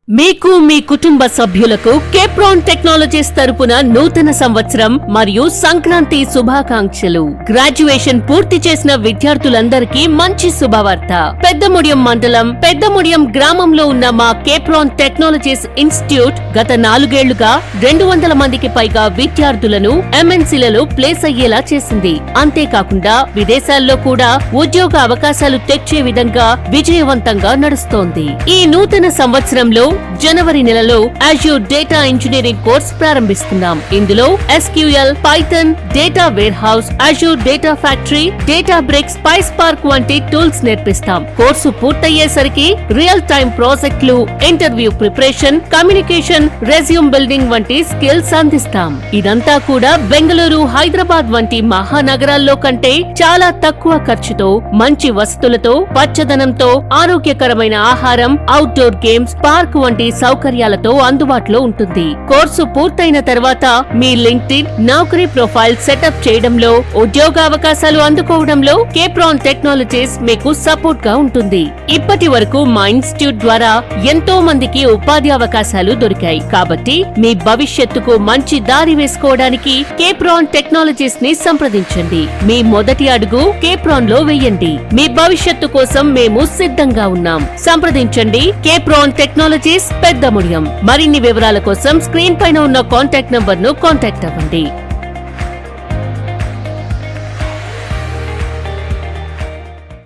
మీకు మీ కుటుంబ సభ్యులకు కేప్రాన్ టెక్నాలజీస్ తరపున నూతన సంవత్సరం మరియు సంక్రాంతి శుభాకాంక్షలు. గ్రాడ్యుయేషన్ పూర్తి చేసిన విద్యార్థులందరికీ మంచి శుభవార్త. పెద్దముడియం మండలం పెద్దముడియం గ్రామంలో ఉన్న మా కేప్రాన్ టెక్నాలజీస్ ఇన్స్టిట్యూట్ గత 4 ఏళ్లుగా 200 మందికి పైగా విద్యార్థులను ఎంఎన్సీలలో ప్లేస్ అయ్యేలా చేసింది. అంతేకాకుండా విదేశాల్లో కూడా ఉద్యోగ అవకాశాలు తెచ్చే విధంగా విజయవంతంగా నడుస్తోంది. ఈ నూతన సంవత్సరంలో జనవరి నెలలో అజ్యూర్ డేటా ఇంజనీరింగ్ కోర్స్ ప్రారంభిస్తున్నాం. ఇందులో SQL, Python, data warehouse, Azure data factory, Databricks, PySpark వంటి టూల్స్ నేర్పిస్తాం. కోర్సు పూర్తయ్యేసరికి రియల్ టైమ్ ప్రాజెక్టులు, interview preparation, communication, resume building వంటి స్కిల్స్ అందిస్తాం. ఇదంతా కూడా బెంగళూరు, హైదరాబాద్ వంటి మహానగరాల్లో కంటే చాలా తక్కువ ఖర్చుతో, మంచి వసతులతో, పచ్చదనంతో, ఆరోగ్యకరమైన ఆహారం, అవుట్డోర్ గేమ్స్, పార్క్ వంటి సౌకర్యాలతో అందుబాటులో ఉంటుంది. కోర్సు పూర్తయిన తర్వాత మీ లింక్డ్ఇన్, నౌకరీ ప్రొఫైల్ సెటప్ చేయడంలో, ఉద్యోగ అవకాశాలు అందుకోవడంలో కేప్రాన్ టెక్నాలజీస్ మీకు సపోర్ట్ గా ఉంటుంది. ఇప్పటి వరకు మా ఇన్స్టిట్యూట్ ద్వారా ఎంతో మందికి ఉపాధి అవకాశాలు దొరికాయి. కాబట్టి మీ భవిష్యత్తుకు మంచి దారి వేసుకోవడానికి కేప్రాన్ టెక్నాలజీస్ ని సంప్రదించండి. మీ మొదటి అడుగు కేప్రాన్ లో వేయండి. మీ భవిష్యత్తు కోసం మేము సిద్ధంగా ఉన్నాం. సంప్రదించండి కేప్రాన్ టెక్నాలజీస్ పెద్దముడియం. మరిన్ని వివరాల కోసం స్క్రీన్ పైన ఉన్న కాంటాక్ట్ నంబర్ ను కాంటాక్ట్ అవ్వండి.